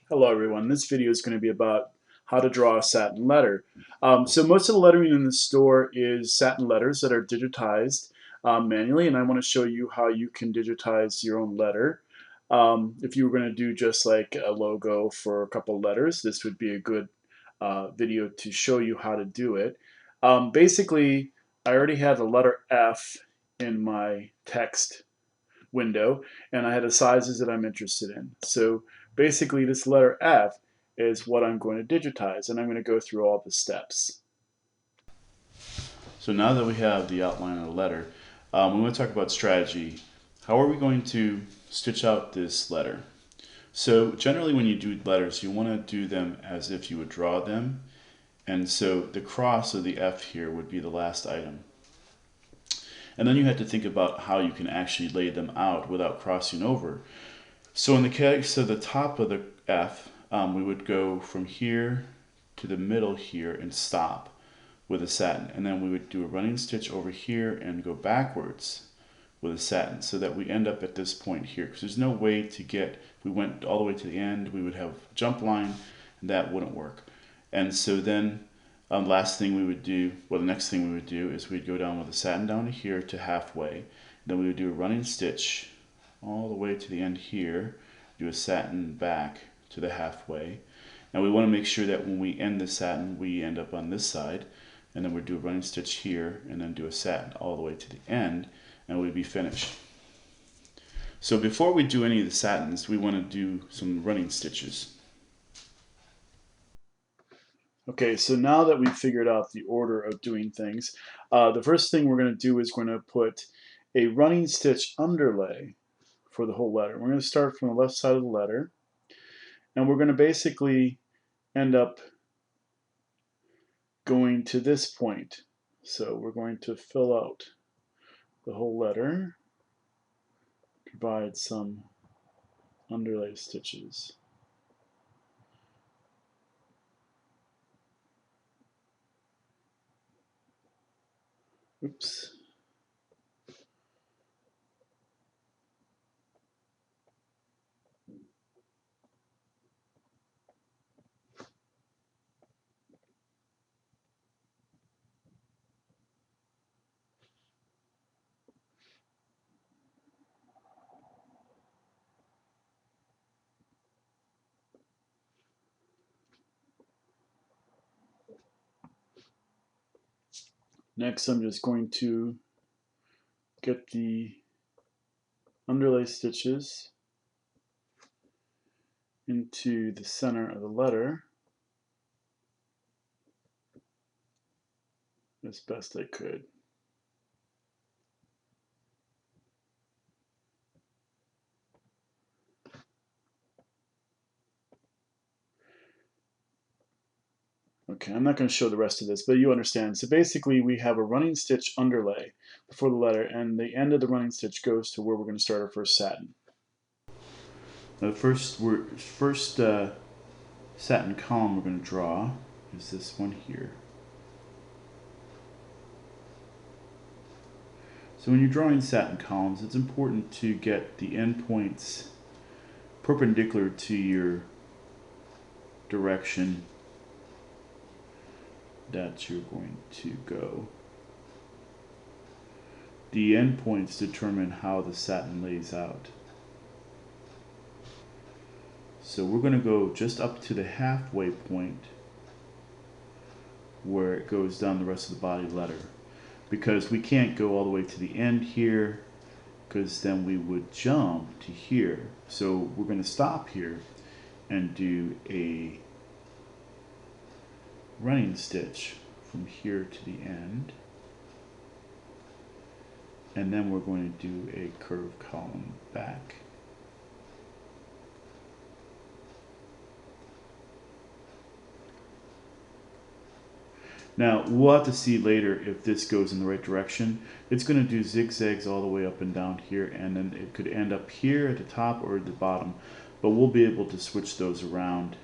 Hello everyone, this video is going to be about how to draw a satin letter. So most of the lettering in the store is satin letters that are digitized manually, and I want to show you how you can digitize your own letter. If you were going to do just like a logo for a couple letters, this would be a good video to show you how to do it. Basically, I already had the letter F in my text window, and I had the sizes that I'm interested in. So basically this letter F is what I'm going to digitize, and I'm going to go through all the steps. So now that we have the outline of the letter, we want to talk about strategy. How are we going to stitch out this letter? So generally when you do letters, you want to do them as if you would draw them. And so the cross of the F here would be the last item. And then you have to think about how you can actually lay them out without crossing over. So in the case of the top of the F, we would go from here to the middle here and stop with a satin, and then we would do a running stitch over here and go backwards with a satin, so that we end up at this point here, because there's no way to get, if we went all the way to the end, we would have a jump line, and that wouldn't work. And so then last thing we would do, well, the next thing we would do is we'd go down with a satin down to here to halfway, then we would do a running stitch all the way to the end here, do a satin back to the halfway. Now we want to make sure that when we end the satin, we end up on this side, and then we'd do a running stitch here, and then do a satin all the way to the end, and we'd be finished. So before we do any of the satins, we want to do some running stitches. Okay, so now that we've figured out the order of doing things, the first thing we're going to do is we're going to put a running stitch underlay for the whole letter. We're going to start from the left side of the letter, and we're going to basically end up going to this point. So we're going to fill out the whole letter, provide some underlay stitches. Oops. Next, I'm just going to get the underlay stitches into the center of the letter as best I could. Okay, I'm not going to show the rest of this, but you understand. So basically we have a running stitch underlay before the letter, and the end of the running stitch goes to where we're going to start our first satin. The first satin column we're going to draw is this one here. So when you're drawing satin columns, it's important to get the endpoints perpendicular to your direction that you're going to go. The endpoints determine how the satin lays out. So we're going to go just up to the halfway point where it goes down the rest of the body letter, because we can't go all the way to the end here, because then we would jump to here. So we're going to stop here and do a running stitch from here to the end, and then we're going to do a curved column back. Now we'll have to see later if this goes in the right direction. It's going to do zigzags all the way up and down here, and then it could end up here at the top or at the bottom, but we'll be able to switch those around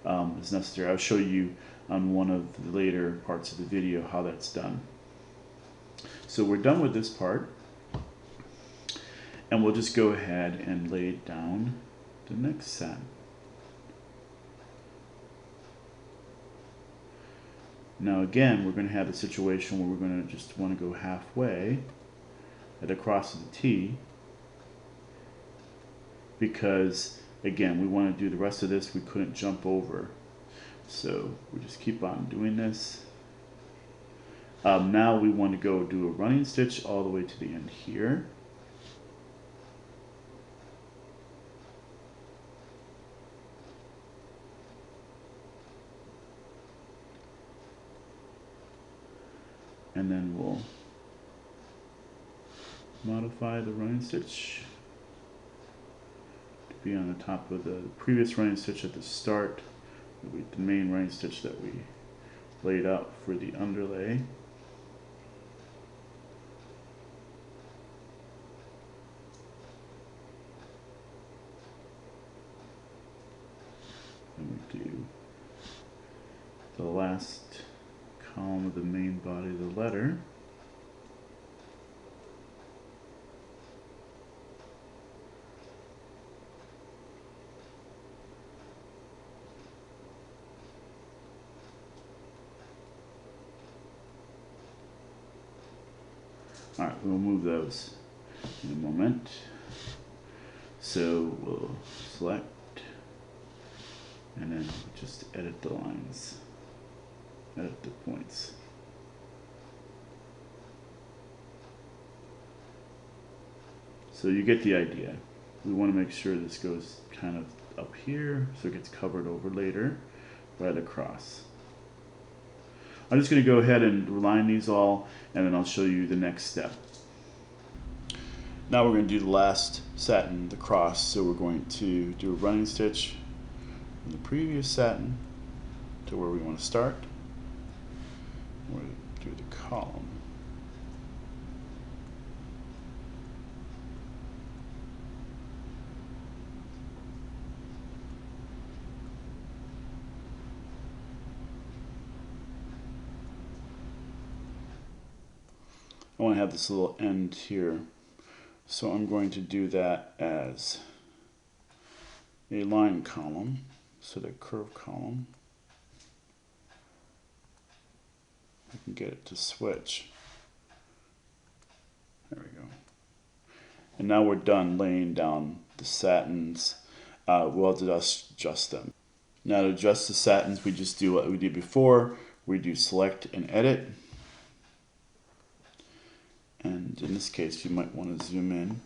as necessary. I'll show you on one of the later parts of the video how that's done. So we're done with this part, and we'll just go ahead and lay down the next satin. Now again, we're going to have a situation where we're going to just want to go halfway at across the T, because again, we want to do the rest of this, we couldn't jump over. So we just keep on doing this. Now we want to go do a running stitch all the way to the end here. And then we'll modify the running stitch to be on the top of the previous running stitch at the start, the main running stitch that we laid out for the underlay. And we do the last column of the main body of the letter. Alright, we'll move those in a moment. So we'll select and then just edit the lines, edit the points. So you get the idea. We want to make sure this goes kind of up here so it gets covered over later, right across. I'm just going to go ahead and line these all, and then I'll show you the next step. Now we're going to do the last satin, the cross. So we're going to do a running stitch from the previous satin to where we want to start. We're going to do the column. I want to have this little end here, so I'm going to do that as a line column, so the curve column. I can get it to switch. There we go. And now we're done laying down the satins. We'll just adjust them. Now to adjust the satins, we just do what we did before. We do select and edit. And in this case, you might want to zoom in.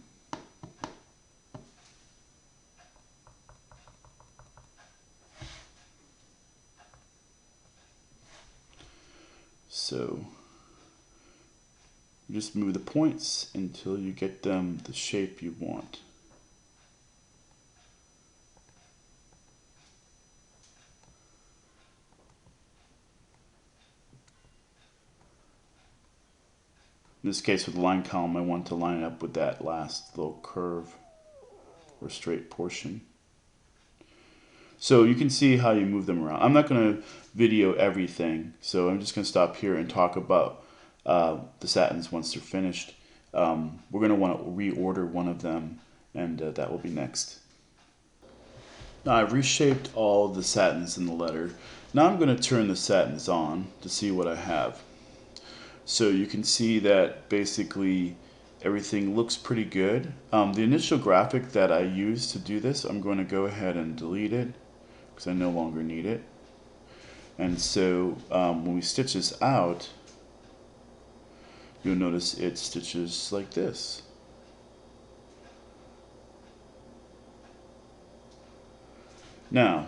So you just move the points until you get them the shape you want. In this case, with the line column, I want to line it up with that last little curve or straight portion. So you can see how you move them around. I'm not going to video everything, so I'm just going to stop here and talk about the satins once they're finished. We're going to want to reorder one of them, and that will be next. Now I've reshaped all the satins in the letter. Now I'm going to turn the satins on to see what I have. So you can see that basically everything looks pretty good. The initial graphic that I used to do this, I'm going to go ahead and delete it because I no longer need it. And so when we stitch this out, you'll notice it stitches like this. Now,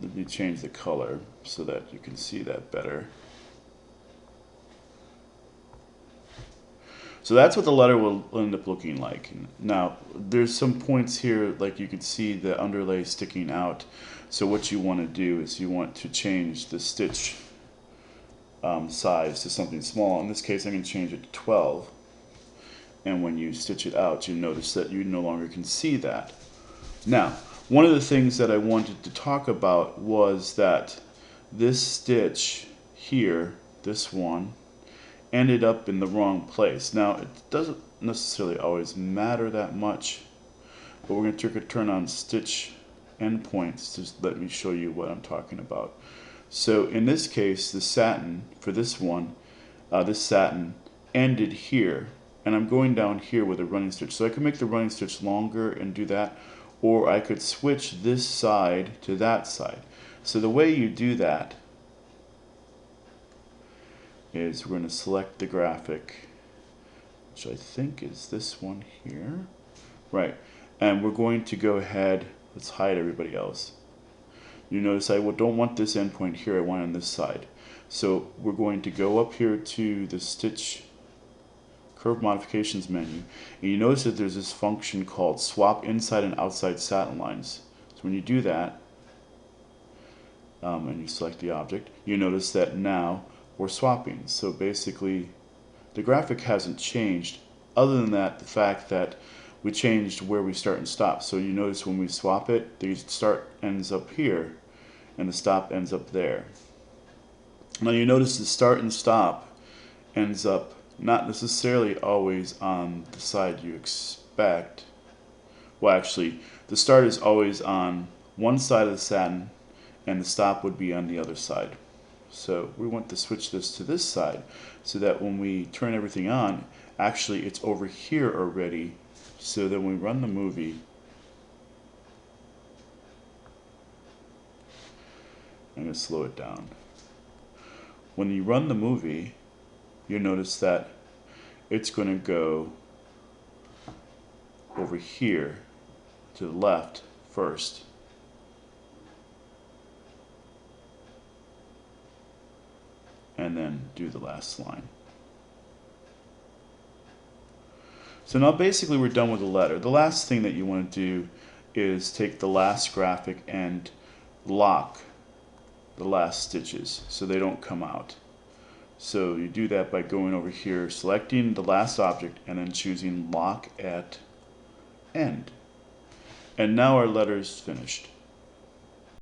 let me change the color so that you can see that better. So that's what the letter will end up looking like. Now, there's some points here, like you can see the underlay sticking out. So what you want to do is you want to change the stitch size to something small. In this case, I'm going to change it to 12. And when you stitch it out, you notice that you no longer can see that. Now, one of the things that I wanted to talk about was that this stitch here, this one, ended up in the wrong place. Now, it doesn't necessarily always matter that much, but we're going to turn on stitch endpoints to let me show you what I'm talking about. So in this case, the satin, for this one, this satin ended here, and I'm going down here with a running stitch. So I could make the running stitch longer and do that, or I could switch this side to that side. So the way you do that is we're going to select the graphic, which I think is this one here. Right, and we're going to go ahead, let's hide everybody else. You notice I don't want this endpoint here, I want it on this side. So we're going to go up here to the Stitch Curve Modifications menu, and you notice that there's this function called Swap Inside and Outside Satin Lines. So when you do that, and you select the object, you notice that now we're swapping. So basically, the graphic hasn't changed, other than that, the fact that we changed where we start and stop. So you notice when we swap it, the start ends up here, and the stop ends up there. Now you notice the start and stop ends up not necessarily always on the side you expect. Well, actually, the start is always on one side of the satin, and the stop would be on the other side. So we want to switch this to this side, so that when we turn everything on, actually it's over here already. So then we run the movie, I'm going to slow it down. When you run the movie, you'll notice that it's going to go over here to the left first, and then do the last line. So now basically we're done with the letter. The last thing that you want to do is take the last graphic and lock the last stitches so they don't come out. So you do that by going over here, selecting the last object, and then choosing Lock at End. And now our letter is finished.